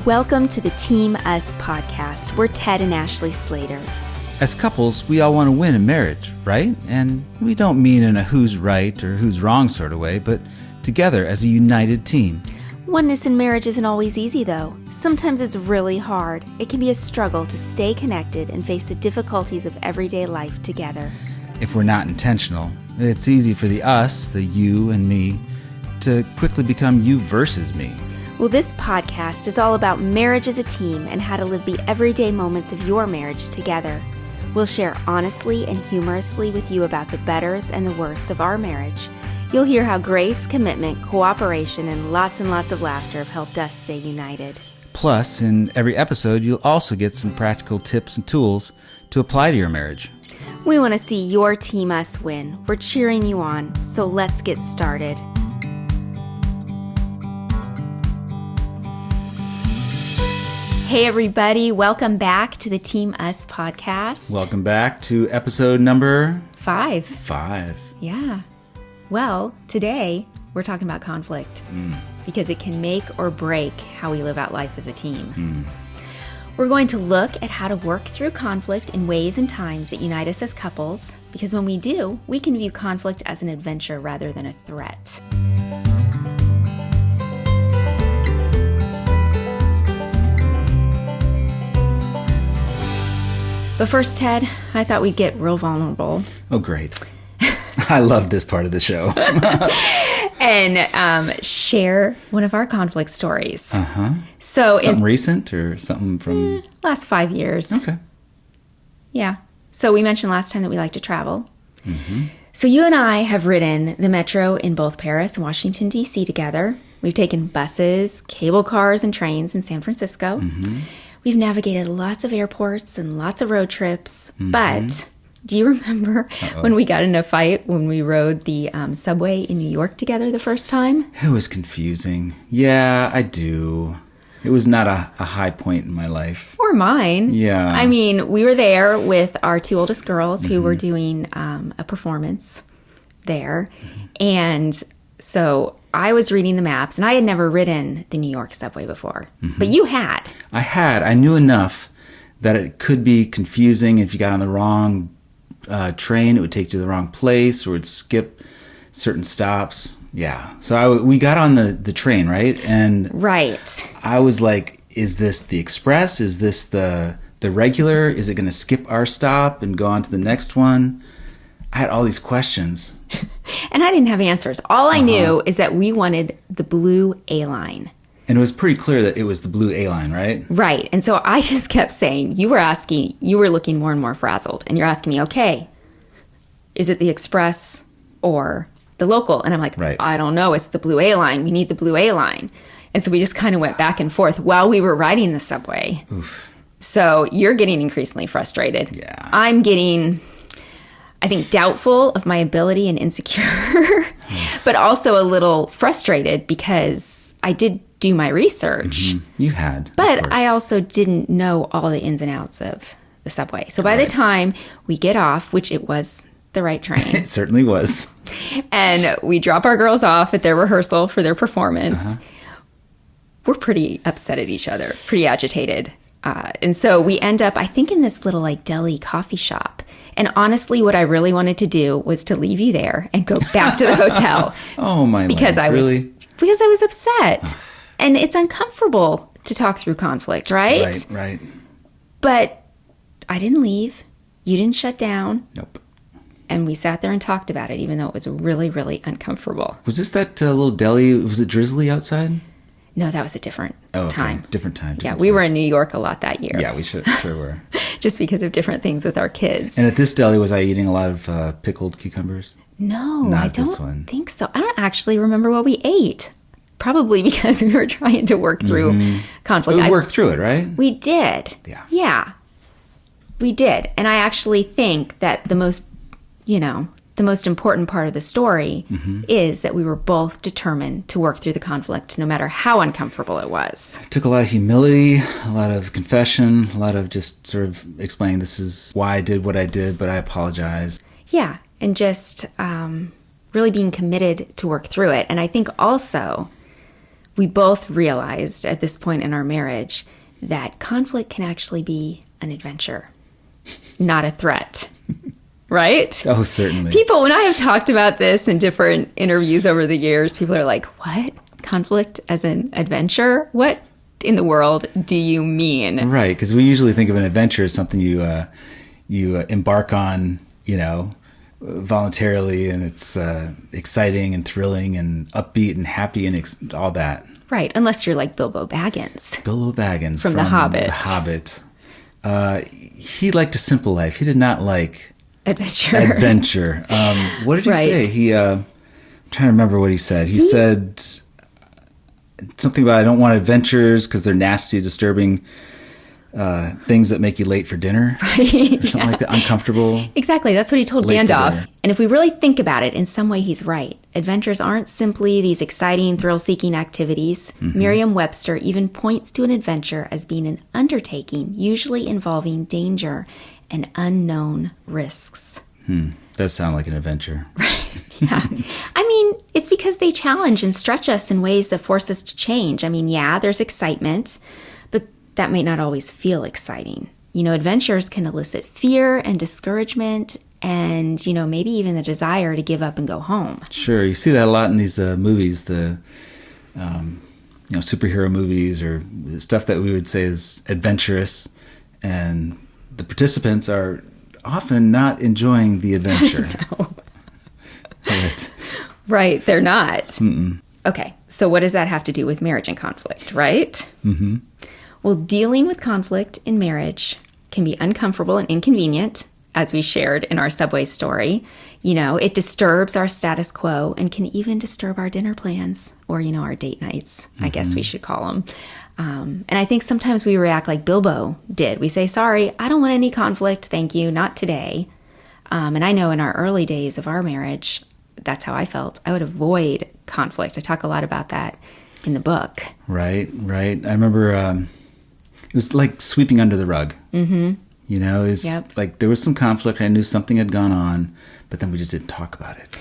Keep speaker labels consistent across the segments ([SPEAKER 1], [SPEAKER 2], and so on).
[SPEAKER 1] Welcome to the Team Us podcast. We're Ted and Ashley Slater.
[SPEAKER 2] As couples, we all want to win in marriage, right? And we don't mean in a who's right or who's wrong sort of way, but together as a united team.
[SPEAKER 1] Oneness in marriage isn't always easy, though. Sometimes it's really hard. It can be a struggle to stay connected and face the difficulties of everyday life together.
[SPEAKER 2] If we're not intentional, it's easy for the us, the you and me, to quickly become you versus me.
[SPEAKER 1] Well, this podcast is all about marriage as a team and how to live the everyday moments of your marriage together. We'll share honestly and humorously with you about the betters and the worsts of our marriage. You'll hear how grace, commitment, cooperation, and lots of laughter have helped us stay united.
[SPEAKER 2] Plus, in every episode, you'll also get some practical tips and tools to apply to your marriage.
[SPEAKER 1] We want to see your Team Us win. We're cheering you on, so let's get started. Hey everybody, welcome back to the Team Us podcast.
[SPEAKER 2] Welcome back to episode number
[SPEAKER 1] 5. Yeah. Well, today we're talking about conflict because it can make or break how we live out life as a team. We're going to look at how to work through conflict in ways and times that unite us as couples, because when we do, we can view conflict as an adventure rather than a threat. But first, Ted, I thought we'd get real vulnerable.
[SPEAKER 2] Oh, great. I love this part of the show.
[SPEAKER 1] And share one of our conflict stories. So
[SPEAKER 2] something recent or something from...
[SPEAKER 1] last 5 years.
[SPEAKER 2] Okay.
[SPEAKER 1] Yeah. So we mentioned last time that we like to travel. So you and I have ridden the metro in both Paris and Washington, D.C. together. We've taken buses, cable cars, and trains in San Francisco. We've navigated lots of airports and lots of road trips. But do you remember when we got in a fight when we rode the subway in New York together the first time?
[SPEAKER 2] It was confusing. Yeah, I do. It was not a high point in my life.
[SPEAKER 1] Or mine.
[SPEAKER 2] Yeah.
[SPEAKER 1] I mean, we were there with our two oldest girls who were doing a performance there. And so I was reading the maps, and I had never ridden the New York subway before. But you had.
[SPEAKER 2] I had. I knew enough that it could be confusing. If you got on the wrong train, it would take you to the wrong place, or it would skip certain stops. Yeah. So we got on the train, right? And
[SPEAKER 1] right.
[SPEAKER 2] I was like, is this the express? Is this the regular? Is it going to skip our stop and go on to the next one? I had all these questions.
[SPEAKER 1] And I didn't have answers. All I knew is that we wanted the blue A line.
[SPEAKER 2] And it was pretty clear that it was the blue A line, right?
[SPEAKER 1] Right. And so I just kept saying, you were looking more and more frazzled. And you're asking me, okay, is it the express or the local? And I'm like,
[SPEAKER 2] right.
[SPEAKER 1] I don't know. It's the blue A line. We need the blue A line. And so we just kind of went back and forth while we were riding the subway.
[SPEAKER 2] Oof.
[SPEAKER 1] So you're getting increasingly frustrated.
[SPEAKER 2] Yeah.
[SPEAKER 1] I'm getting, I think, doubtful of my ability and insecure, but also a little frustrated because I did do my research.
[SPEAKER 2] You had.
[SPEAKER 1] But I also didn't know all the ins and outs of the subway. So by the time we get off, which it was the right train.
[SPEAKER 2] It certainly was.
[SPEAKER 1] And we drop our girls off at their rehearsal for their performance. We're pretty upset at each other, pretty agitated. And so we end up, I think, in this little like deli coffee shop. And honestly, what I really wanted to do was to leave you there and go back to the hotel.
[SPEAKER 2] Oh my!
[SPEAKER 1] Because
[SPEAKER 2] Lance, really?
[SPEAKER 1] Because I was upset, and it's uncomfortable to talk through conflict, right?
[SPEAKER 2] Right.
[SPEAKER 1] But I didn't leave. You didn't shut down.
[SPEAKER 2] Nope.
[SPEAKER 1] And we sat there and talked about it, even though it was really, really uncomfortable.
[SPEAKER 2] Was this that little deli? Was it drizzly outside?
[SPEAKER 1] No, that was a different
[SPEAKER 2] okay.
[SPEAKER 1] time.
[SPEAKER 2] Different time.
[SPEAKER 1] Yeah, we were in New York a lot that year.
[SPEAKER 2] Yeah, we sure were.
[SPEAKER 1] Just because of different things with our kids.
[SPEAKER 2] And at this deli, was I eating a lot of pickled cucumbers?
[SPEAKER 1] No, I
[SPEAKER 2] this one.
[SPEAKER 1] don't think so. I don't actually remember what we ate. Probably because we were trying to work through conflict.
[SPEAKER 2] We worked through it, right?
[SPEAKER 1] We did.
[SPEAKER 2] Yeah.
[SPEAKER 1] Yeah. We did. And I actually think that the most important part of the story is that we were both determined to work through the conflict, no matter how uncomfortable it was.
[SPEAKER 2] It took a lot of humility, a lot of confession, a lot of just sort of explaining this is why I did what I did, but I apologize.
[SPEAKER 1] Yeah, and just really being committed to work through it. And I think also we both realized at this point in our marriage that conflict can actually be an adventure, not a threat. Right?
[SPEAKER 2] Oh, certainly.
[SPEAKER 1] People, when I have talked about this in different interviews over the years, people are like, what? Conflict as an adventure? What in the world do you mean?
[SPEAKER 2] Right, because we usually think of an adventure as something you embark on, voluntarily, and it's exciting and thrilling and upbeat and happy and all that.
[SPEAKER 1] Right, unless you're like Bilbo Baggins.
[SPEAKER 2] Bilbo Baggins
[SPEAKER 1] from The Hobbit.
[SPEAKER 2] The Hobbit. He liked a simple life. He did not like adventure. What did he say? I'm trying to remember what he said. He said something about, I don't want adventures because they're nasty, disturbing things that make you late for dinner.
[SPEAKER 1] Right.
[SPEAKER 2] Or something like that. Uncomfortable.
[SPEAKER 1] Exactly. That's what he told Gandalf. And if we really think about it, in some way he's right. Adventures aren't simply these exciting, thrill-seeking activities. Mm-hmm. Merriam-Webster even points to an adventure as being an undertaking, usually involving danger and unknown risks.
[SPEAKER 2] Does sound like an adventure.
[SPEAKER 1] Yeah. I mean, it's because they challenge and stretch us in ways that force us to change. I mean, yeah, there's excitement, but that may not always feel exciting. Adventures can elicit fear and discouragement and, maybe even the desire to give up and go home.
[SPEAKER 2] Sure. You see that a lot in these movies, the superhero movies or stuff that we would say is adventurous, and the participants are often not enjoying the adventure.
[SPEAKER 1] Right, they're not. Mm-mm. Okay, so what does that have to do with marriage and conflict, right? Mm-hmm. Well, dealing with conflict in marriage can be uncomfortable and inconvenient, as we shared in our Subway story. It disturbs our status quo and can even disturb our dinner plans or, our date nights, I guess we should call them. And I think sometimes we react like Bilbo did. We say, sorry, I don't want any conflict. Thank you. Not today. And I know in our early days of our marriage, that's how I felt. I would avoid conflict. I talk a lot about that in the book. Right.
[SPEAKER 2] I remember it was like sweeping under the rug. Mm-hmm. It was like there was some conflict. I knew something had gone on, but then we just didn't talk about it.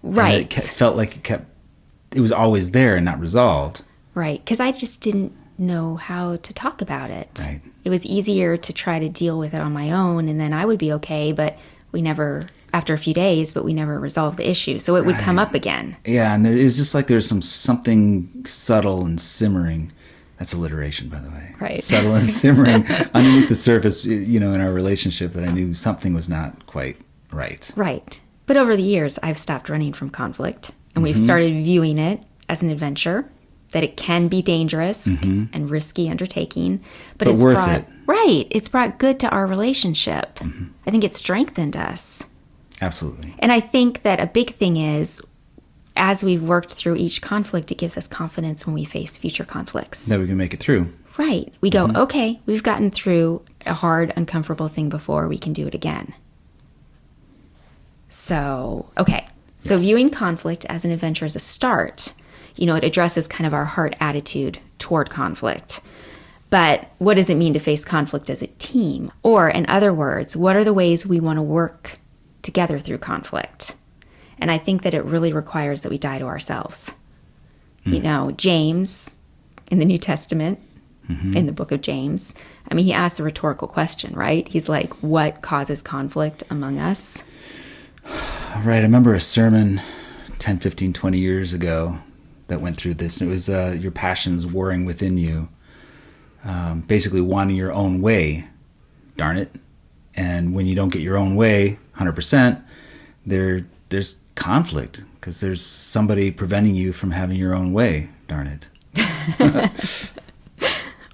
[SPEAKER 1] Right.
[SPEAKER 2] And it felt like it was always there and not resolved.
[SPEAKER 1] Right. Because I just didn't know how to talk about it.
[SPEAKER 2] Right.
[SPEAKER 1] It was easier to try to deal with it on my own, and then I would be okay, but we never, after a few days, but we never resolved the issue. So it would come up again.
[SPEAKER 2] Yeah, and it was just like there's something subtle and simmering. That's alliteration, by the way.
[SPEAKER 1] Right.
[SPEAKER 2] Subtle and simmering underneath the surface, in our relationship, that I knew something was not quite right.
[SPEAKER 1] Right. But over the years, I've stopped running from conflict, and we've started viewing it as an adventure, that it can be dangerous and risky undertaking, but it's
[SPEAKER 2] worth it.
[SPEAKER 1] Right. It's brought good to our relationship. I think it strengthened us.
[SPEAKER 2] Absolutely.
[SPEAKER 1] And I think that a big thing is, as we've worked through each conflict, it gives us confidence when we face future conflicts.
[SPEAKER 2] That we can make it through.
[SPEAKER 1] Right. We go, okay, we've gotten through a hard, uncomfortable thing before, we can do it again. So, okay. So viewing conflict as an adventure is a start. It addresses kind of our heart attitude toward conflict. But what does it mean to face conflict as a team? Or, in other words, what are the ways we want to work together through conflict? And I think that it really requires that we die to ourselves. James, in the New Testament, in the book of James, he asks a rhetorical question, right? He's like, what causes conflict among us?
[SPEAKER 2] Right. I remember a sermon 10, 15, 20 years ago that went through this. And it was your passions warring within you, basically wanting your own way, darn it. And when you don't get your own way 100%, there's conflict because there's somebody preventing you from having your own way, darn it.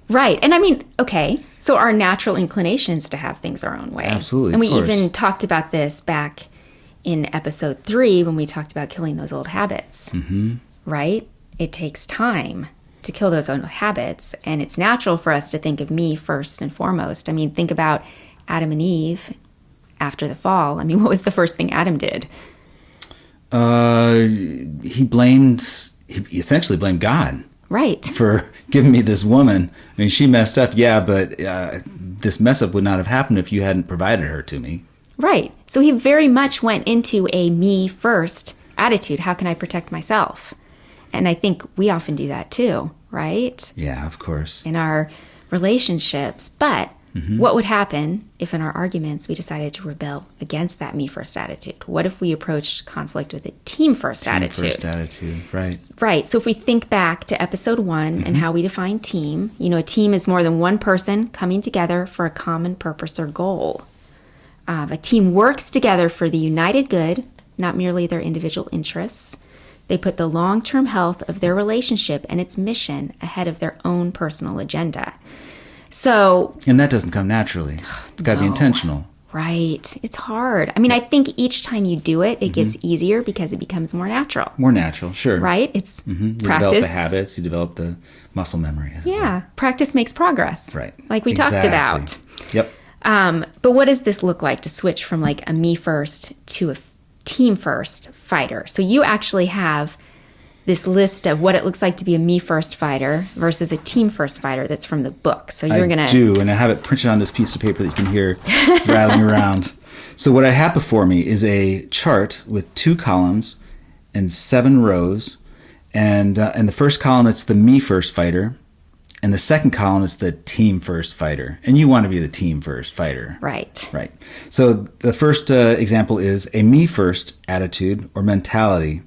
[SPEAKER 1] Right. And okay, so our natural inclination is to have things our own way.
[SPEAKER 2] Absolutely.
[SPEAKER 1] And we even talked about this back in episode 3 when we talked about killing those old habits. Mm-hmm. Right? It takes time to kill those old habits, and it's natural for us to think of me first and foremost. Think about Adam and Eve after the fall. What was the first thing Adam did?
[SPEAKER 2] He essentially blamed God.
[SPEAKER 1] Right.
[SPEAKER 2] For giving me this woman. She messed up, yeah, but this mess up would not have happened if you hadn't provided her to me.
[SPEAKER 1] Right. So he very much went into a me first attitude. How can I protect myself? And I think we often do that too, right?
[SPEAKER 2] Yeah, of course.
[SPEAKER 1] In our relationships. But what would happen if in our arguments we decided to rebel against that me first attitude? What if we approached conflict with a team first attitude?
[SPEAKER 2] Team first attitude, right.
[SPEAKER 1] Right. So if we think back to episode 1 and how we define team, a team is more than one person coming together for a common purpose or goal. A team works together for the united good, not merely their individual interests. They put the long-term health of their relationship and its mission ahead of their own personal agenda.
[SPEAKER 2] And that doesn't come naturally. It's got to be intentional.
[SPEAKER 1] Right. It's hard. I mean, I think each time you do it, it gets easier because it becomes more natural.
[SPEAKER 2] More natural, sure.
[SPEAKER 1] Right? It's
[SPEAKER 2] You
[SPEAKER 1] practice.
[SPEAKER 2] develop the habits, you develop the muscle memory.
[SPEAKER 1] Yeah. Practice makes progress.
[SPEAKER 2] Right.
[SPEAKER 1] Like we talked about.
[SPEAKER 2] Yep.
[SPEAKER 1] But what does this look like to switch from like a me first to a team first fighter? So you actually have this list of what it looks like to be a me first fighter versus a team first fighter that's from the book. So you're going to...
[SPEAKER 2] I do, and I have it printed on this piece of paper that you can hear rattling around. So what I have before me is a chart with 2 columns and 7 rows. And in the first column, it's the me first fighter. And the second column is the team first fighter. And you want to be the team first fighter.
[SPEAKER 1] Right.
[SPEAKER 2] Right. So the first example is a me first attitude or mentality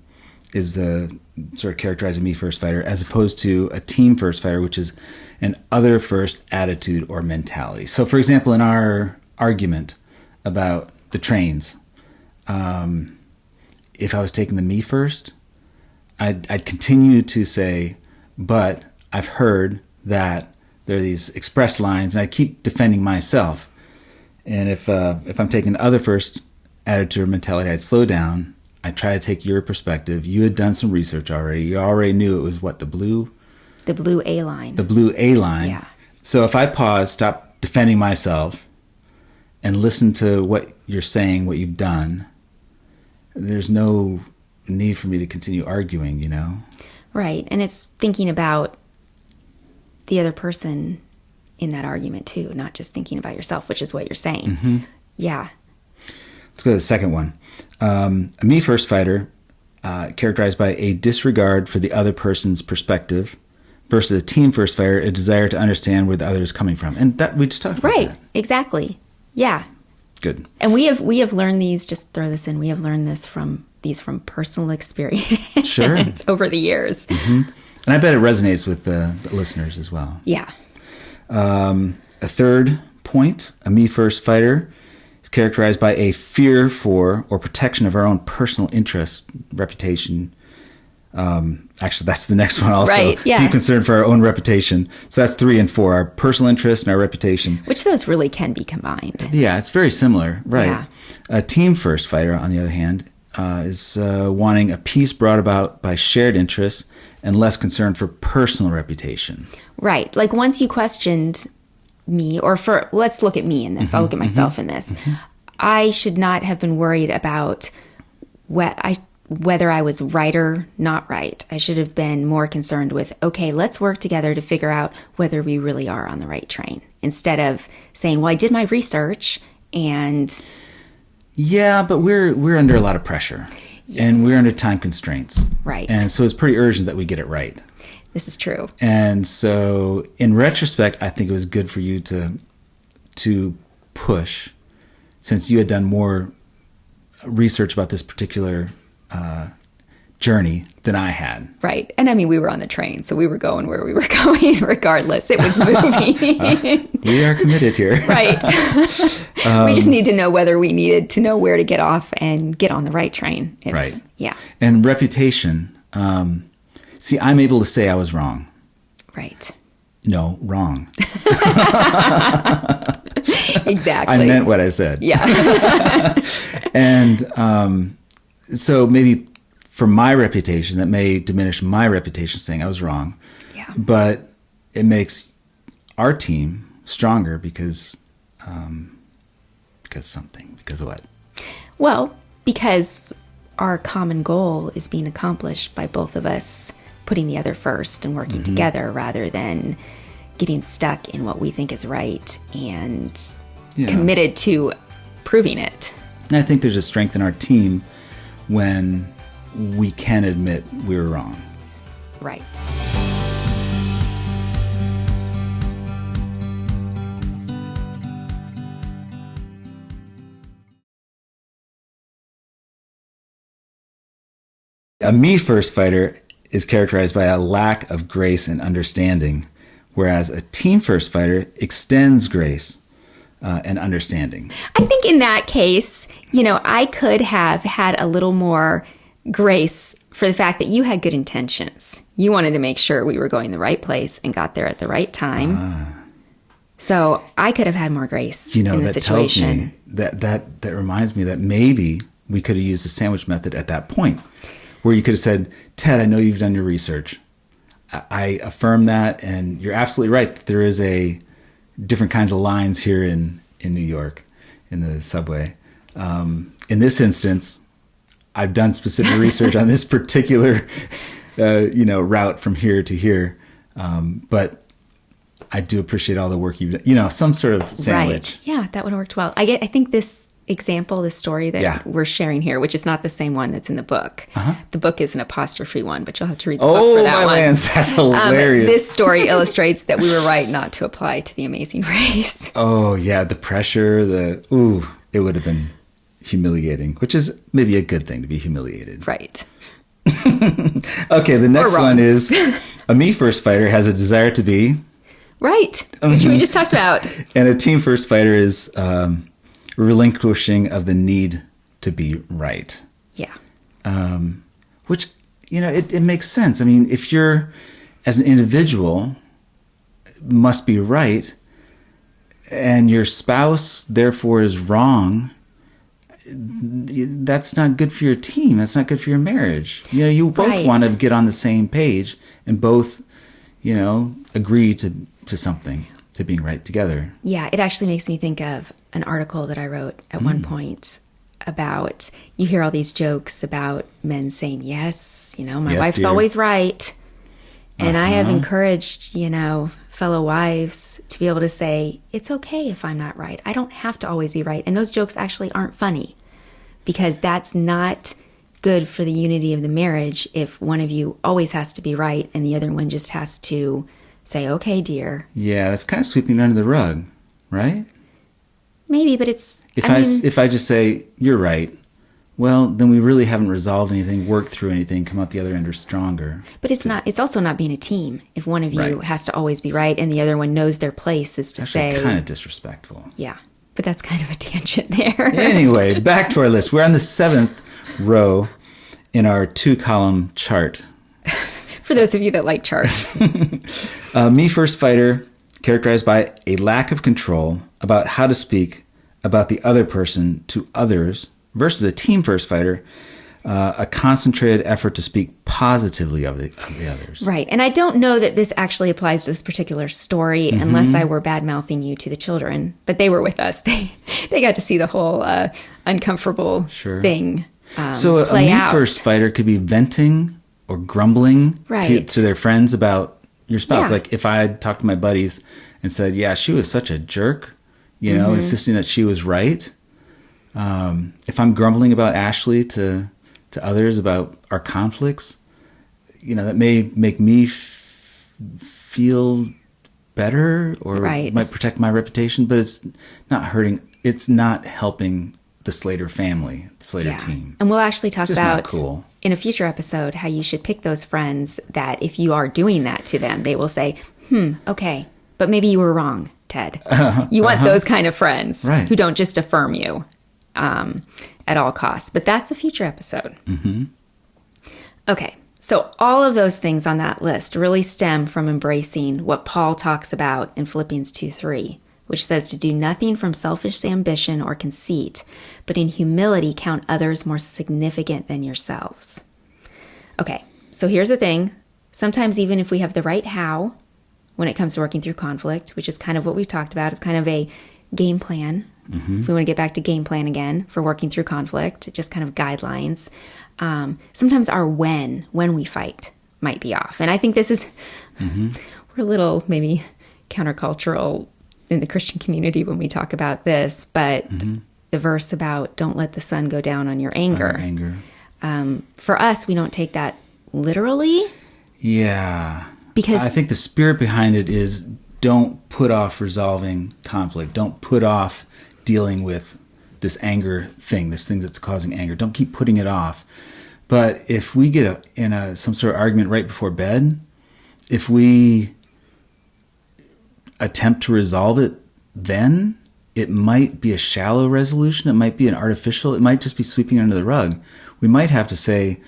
[SPEAKER 2] is the sort of characterize a me first fighter as opposed to a team first fighter, which is an other first attitude or mentality. So for example, in our argument about the trains, if I was taking the me first, I'd continue to say, but I've heard that there are these express lines, and I keep defending myself. And if I'm taking the other first attitude or mentality, I'd slow down. I try to take your perspective. You had done some research already. You already knew it was what, the blue
[SPEAKER 1] A line.
[SPEAKER 2] The blue A line.
[SPEAKER 1] Yeah.
[SPEAKER 2] So if I pause, stop defending myself, and listen to what you're saying, what you've done, there's no need for me to continue arguing,
[SPEAKER 1] Right. And it's thinking about the other person in that argument too, not just thinking about yourself, which is what you're saying. Yeah.
[SPEAKER 2] Let's go to the second one. A me first fighter, characterized by a disregard for the other person's perspective, versus a team first fighter, a desire to understand where the other is coming from. And that we just talked about that.
[SPEAKER 1] Exactly. Yeah.
[SPEAKER 2] Good.
[SPEAKER 1] And we have learned these, just throw this in, we have learned this from personal experience.
[SPEAKER 2] Sure.
[SPEAKER 1] Over the years.
[SPEAKER 2] And I bet it resonates with the listeners as well.
[SPEAKER 1] Yeah.
[SPEAKER 2] A third point, a me first fighter is characterized by a fear for or protection of our own personal interest, reputation. Actually, that's the next one also.
[SPEAKER 1] Right, yeah.
[SPEAKER 2] Deep concern for our own reputation. So that's 3 and 4, our personal interest and our reputation.
[SPEAKER 1] Which those really can be combined.
[SPEAKER 2] Yeah, it's very similar. Right.
[SPEAKER 1] Yeah.
[SPEAKER 2] A team first fighter, on the other hand, is wanting a peace brought about by shared interests and less concern for personal reputation.
[SPEAKER 1] Right. Like once you questioned me, or let's look at me in this. I'll look at myself in this. I should not have been worried about whether I was right or not right. I should have been more concerned with, okay, let's work together to figure out whether we really are on the right train. Instead of saying, well, I did my research and...
[SPEAKER 2] Yeah, but we're under a lot of pressure.
[SPEAKER 1] Yes.
[SPEAKER 2] And we're under time constraints.
[SPEAKER 1] Right.
[SPEAKER 2] And so it's pretty urgent that we get it right.
[SPEAKER 1] This is true.
[SPEAKER 2] And so in retrospect, I think it was good for you to push, since you had done more research about this particular journey than I had.
[SPEAKER 1] Right. And I mean, we were on the train, so we were going where we were going regardless. It was moving.
[SPEAKER 2] We are committed here.
[SPEAKER 1] Right. We just need to know whether we needed to know where to get off and get on the right train.
[SPEAKER 2] Right.
[SPEAKER 1] Yeah.
[SPEAKER 2] And reputation. See, I'm able to say I was wrong.
[SPEAKER 1] Right.
[SPEAKER 2] No, wrong.
[SPEAKER 1] Exactly.
[SPEAKER 2] I meant what I said.
[SPEAKER 1] Yeah.
[SPEAKER 2] And so maybe for my reputation, that may diminish my reputation saying I was wrong.
[SPEAKER 1] Yeah.
[SPEAKER 2] But it makes our team stronger because of what?
[SPEAKER 1] Well, because our common goal is being accomplished by both of us putting the other first and working together rather than getting stuck in what we think is right and committed to proving it.
[SPEAKER 2] And I think there's a strength in our team when we can admit we were wrong.
[SPEAKER 1] Right.
[SPEAKER 2] A me first fighter is characterized by a lack of grace and understanding, whereas a team first fighter extends grace and understanding.
[SPEAKER 1] I think in that case, I could have had a little more grace for the fact that you had good intentions. You wanted to make sure we were going the right place and got there at the right time. So I could have had more grace in the
[SPEAKER 2] that
[SPEAKER 1] situation.
[SPEAKER 2] tells me that reminds me that maybe we could have used the sandwich method at that point, where you could have said, Ted, I know you've done your research. I affirm that, and you're absolutely right that there is different kinds of lines here in New York, in the subway. In this instance, I've done specific research on this particular, route from here to here. But I do appreciate all the work you've done. Some sort of sandwich.
[SPEAKER 1] Right. Yeah, that would have worked well. I think this example, the story that we're sharing here, which is not the same one that's in the book. The book is an apostrophe one, but you'll have to read the book for that
[SPEAKER 2] my
[SPEAKER 1] one.
[SPEAKER 2] lands, that's hilarious.
[SPEAKER 1] This story illustrates that we were right not to apply to the Amazing Race.
[SPEAKER 2] Oh, yeah, the pressure, it would have been humiliating, which is maybe a good thing to be humiliated.
[SPEAKER 1] Right.
[SPEAKER 2] Okay, the next one is a me first fighter has a desire to be.
[SPEAKER 1] Right, which we just talked about.
[SPEAKER 2] And a team first fighter is relinquishing of the need to be right.
[SPEAKER 1] Yeah.
[SPEAKER 2] Which, it makes sense. I mean, if you're, as an individual, must be right, and your spouse, therefore, is wrong, that's not good for your team. That's not good for your marriage. You both want to get on the same page and both, agree to something, to being right together.
[SPEAKER 1] Yeah, it actually makes me think of an article that I wrote at one point about, you hear all these jokes about men saying, yes, my wife's
[SPEAKER 2] dear.
[SPEAKER 1] always right. And I have encouraged, fellow wives to be able to say, it's okay if I'm not right. I don't have to always be right. And those jokes actually aren't funny, because that's not good for the unity of the marriage if one of you always has to be right and the other one just has to say, okay, dear.
[SPEAKER 2] Yeah, that's kind of sweeping it under the rug, right?
[SPEAKER 1] Maybe, but it's...
[SPEAKER 2] If I just say, you're right, well, then we really haven't resolved anything, worked through anything, come out the other end or stronger.
[SPEAKER 1] But it's also not being a team. If one of you has to always be right and the other one knows their place is to say...
[SPEAKER 2] kind of disrespectful.
[SPEAKER 1] Yeah, but that's kind of a tangent there.
[SPEAKER 2] Anyway, back to our list. We're on the 7th row in our 2-column chart.
[SPEAKER 1] For those of you that like charts.
[SPEAKER 2] Me first fighter, characterized by a lack of control about how to speak about the other person to others, versus a team first fighter, a concentrated effort to speak positively of the others.
[SPEAKER 1] Right. And I don't know that this actually applies to this particular story unless I were bad-mouthing you to the children. But they were with us. They got to see the whole uncomfortable thing
[SPEAKER 2] So a
[SPEAKER 1] play
[SPEAKER 2] me
[SPEAKER 1] out.
[SPEAKER 2] first fighter could be venting or grumbling
[SPEAKER 1] Right.
[SPEAKER 2] to their friends about your spouse.
[SPEAKER 1] Yeah.
[SPEAKER 2] Like if I had talked to my buddies and said, yeah, she was such a jerk, insisting that she was right. If I'm grumbling about Ashley to others about our conflicts, that may make me feel better or might protect my reputation, but it's not helping the Slater family, the Slater team.
[SPEAKER 1] And we'll actually talk
[SPEAKER 2] It's just
[SPEAKER 1] about
[SPEAKER 2] not cool.
[SPEAKER 1] in a future episode how you should pick those friends that if you are doing that to them, they will say, okay, but maybe you were wrong, Ted. You want those kind of friends who don't just affirm you at all costs. But that's a future episode. Okay, so all of those things on that list really stem from embracing what Paul talks about in Philippians 2:3, which says to do nothing from selfish ambition or conceit, but in humility count others more significant than yourselves. Okay, so here's the thing. Sometimes even if we have the right how, when it comes to working through conflict, which is kind of what we've talked about, it's kind of a game plan. If we want to get back to game plan again for working through conflict, just kind of guidelines. Sometimes our when we fight might be off. And I think this is, we're a little maybe countercultural in the Christian community when we talk about this, but the verse about don't let the sun go down on your anger. For us, we don't take that literally.
[SPEAKER 2] Yeah.
[SPEAKER 1] Because
[SPEAKER 2] I think the spirit behind it is don't put off resolving conflict. Don't put off dealing with this anger thing, this thing that's causing anger. Don't keep putting it off. But if we get in some sort of argument right before bed, if we attempt to resolve it then, it might be a shallow resolution. It might be an artificial. It might just be sweeping under the rug. We might have to say,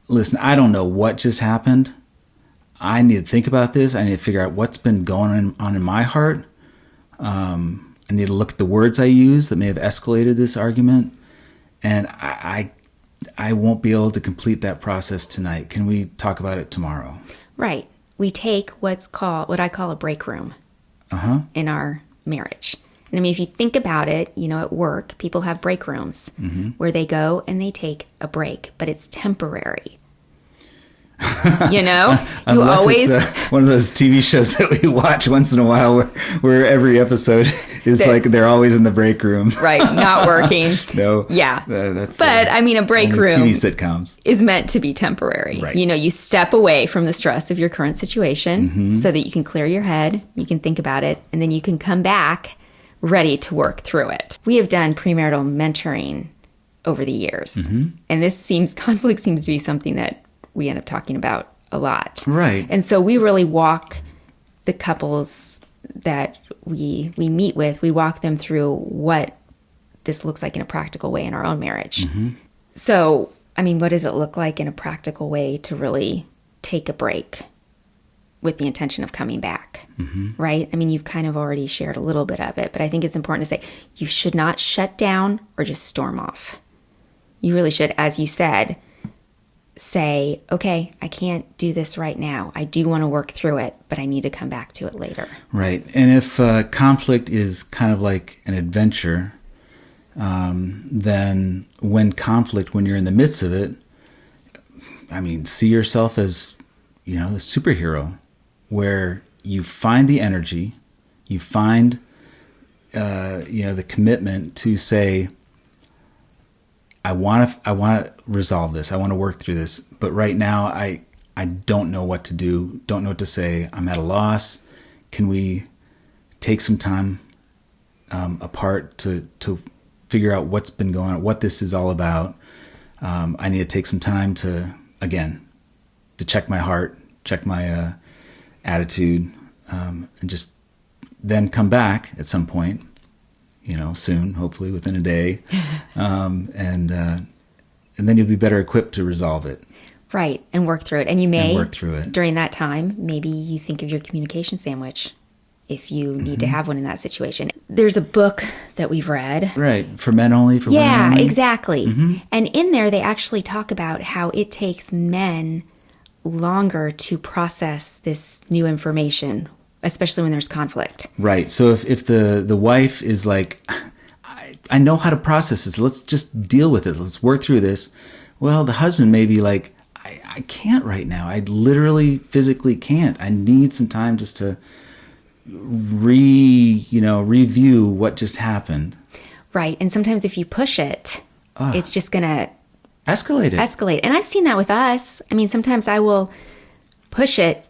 [SPEAKER 2] listen, I don't know what just happened. I need to think about this. I need to figure out what's been going on in my heart. I need to look at the words I use that may have escalated this argument. And I won't be able to complete that process tonight. Can we talk about it tomorrow?
[SPEAKER 1] Right. We take what I call a break room in our marriage. And I mean, if you think about it, at work, people have break rooms where they go and they take a break, but it's temporary. You always
[SPEAKER 2] it's one of those TV shows that we watch once in a while where every episode is like they're always in the break room,
[SPEAKER 1] right? Not working.
[SPEAKER 2] No,
[SPEAKER 1] yeah,
[SPEAKER 2] that's.
[SPEAKER 1] But a break room
[SPEAKER 2] TV sitcoms
[SPEAKER 1] is meant to be temporary.
[SPEAKER 2] Right.
[SPEAKER 1] You step away from the stress of your current situation so that you can clear your head, you can think about it, and then you can come back ready to work through it. We have done premarital mentoring over the years, and conflict seems to be something that we end up talking about a lot.
[SPEAKER 2] Right.
[SPEAKER 1] And so we really walk the couples that we meet with, we walk them through what this looks like in a practical way in our own marriage. So, what does it look like in a practical way to really take a break with the intention of coming back, right? You've kind of already shared a little bit of it, but I think it's important to say you should not shut down or just storm off. You really should, as you said, say, okay, I can't do this right now. I do want to work through it, but I need to come back to it later.
[SPEAKER 2] Right. And if conflict is kind of like an adventure, then when you're in the midst of it, see yourself as, the superhero, where you find the energy, you find, the commitment to say, I want to resolve this. I want to work through this. But right now, I don't know what to do. Don't know what to say. I'm at a loss. Can we take some time apart to figure out what's been going on, what this is all about? I need to take some time to check my heart, check my attitude, and just then come back at some point. Soon, hopefully within a day, and then you'll be better equipped to resolve it.
[SPEAKER 1] Right, and work through it. And you may
[SPEAKER 2] work through it
[SPEAKER 1] during that time. Maybe you think of your communication sandwich if you need to have one in that situation. There's a book that we've read,
[SPEAKER 2] right, for men only, for women only.
[SPEAKER 1] Yeah, exactly. And in there, they actually talk about how it takes men longer to process this new information, especially when there's conflict. Right.
[SPEAKER 2] So if the wife is like, I know how to process this, let's just deal with it, let's work through this. Well, the husband may be like, I can't right now. I literally physically can't. I need some time just to review what just happened.
[SPEAKER 1] Right. And sometimes if you push it, it's just going to
[SPEAKER 2] escalate.
[SPEAKER 1] And I've seen that with us. Sometimes I will push it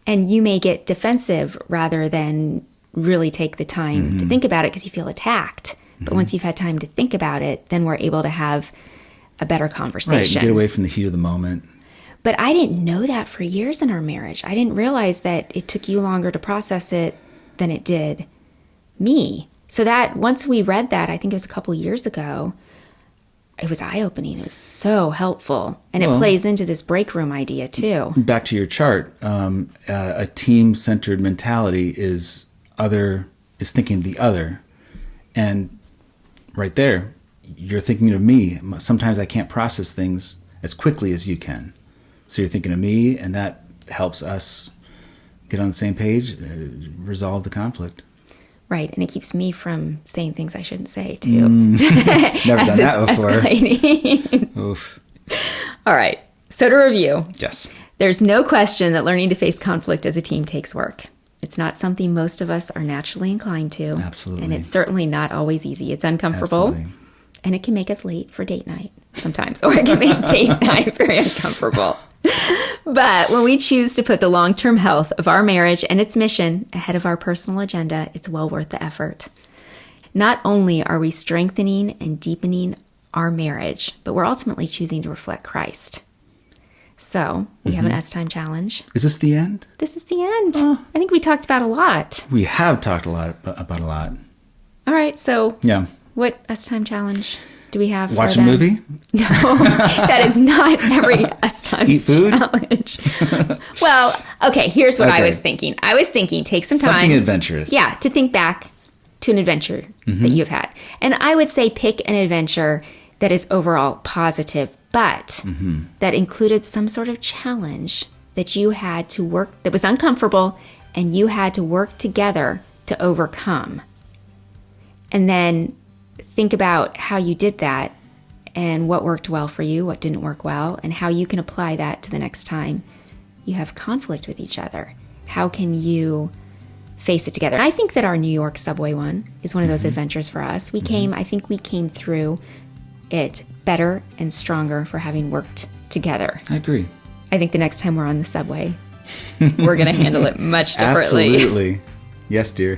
[SPEAKER 1] and you may get defensive rather than really take the time to think about it because you feel attacked. But once you've had time to think about it, then we're able to have a better conversation.
[SPEAKER 2] Right, get away from the heat of the moment.
[SPEAKER 1] But I didn't know that for years in our marriage. I didn't realize that it took you longer to process it than it did me. So that once we read that, I think it was a couple years ago, it was eye-opening. It was so helpful. And it plays into this break room idea too.
[SPEAKER 2] Back to your chart, a team-centered mentality is thinking of the other. And right there, you're thinking of me. Sometimes I can't process things as quickly as you can. So you're thinking of me, and that helps us get on the same page, resolve the conflict.
[SPEAKER 1] Right, and it keeps me from saying things I shouldn't say, too.
[SPEAKER 2] Never done that before.
[SPEAKER 1] Oof. All right, so to review.
[SPEAKER 2] Yes.
[SPEAKER 1] There's no question that learning to face conflict as a team takes work. It's not something most of us are naturally inclined to.
[SPEAKER 2] Absolutely.
[SPEAKER 1] And it's certainly not always easy. It's uncomfortable.
[SPEAKER 2] Absolutely.
[SPEAKER 1] And it can make us late for date night sometimes, or it can make date night very uncomfortable. But when we choose to put the long-term health of our marriage and its mission ahead of our personal agenda, it's well worth the effort. Not only are we strengthening and deepening our marriage, but we're ultimately choosing to reflect Christ. So we have an S-Time challenge.
[SPEAKER 2] Is this the end?
[SPEAKER 1] This is the end. I think we talked about a lot.
[SPEAKER 2] We have talked a lot about a lot.
[SPEAKER 1] All right, so
[SPEAKER 2] Yeah.
[SPEAKER 1] what S-Time challenge do we have
[SPEAKER 2] Watch
[SPEAKER 1] for
[SPEAKER 2] a
[SPEAKER 1] them?
[SPEAKER 2] movie?
[SPEAKER 1] No, that is not every S-Time
[SPEAKER 2] Eat food?
[SPEAKER 1] challenge. Well, okay, here's what I
[SPEAKER 2] Okay.
[SPEAKER 1] was thinking. I was thinking take some time.
[SPEAKER 2] Something adventurous.
[SPEAKER 1] Yeah, to think back to an adventure that you've had. And I would say pick an adventure that is overall positive, but that included some sort of challenge that you had to work, that was uncomfortable, and you had to work together to overcome. And then think about how you did that and what worked well for you, what didn't work well, and how you can apply that to the next time you have conflict with each other. How can you face it together? And I think that our New York subway one is one of those adventures for us. I think we came through it better and stronger for having worked together.
[SPEAKER 2] I agree.
[SPEAKER 1] I think the next time we're on the subway, we're going to handle it much differently.
[SPEAKER 2] Absolutely. Yes, dear.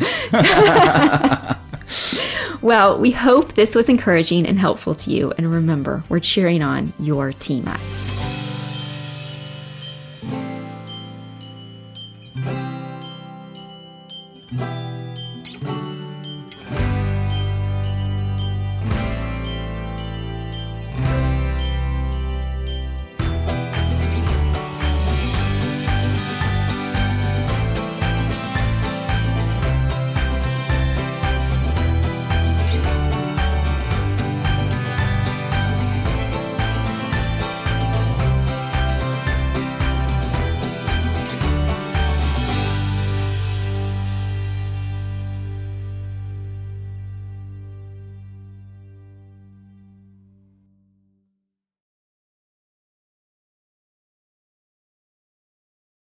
[SPEAKER 1] Well, we hope this was encouraging and helpful to you. And remember, we're cheering on your Team Us.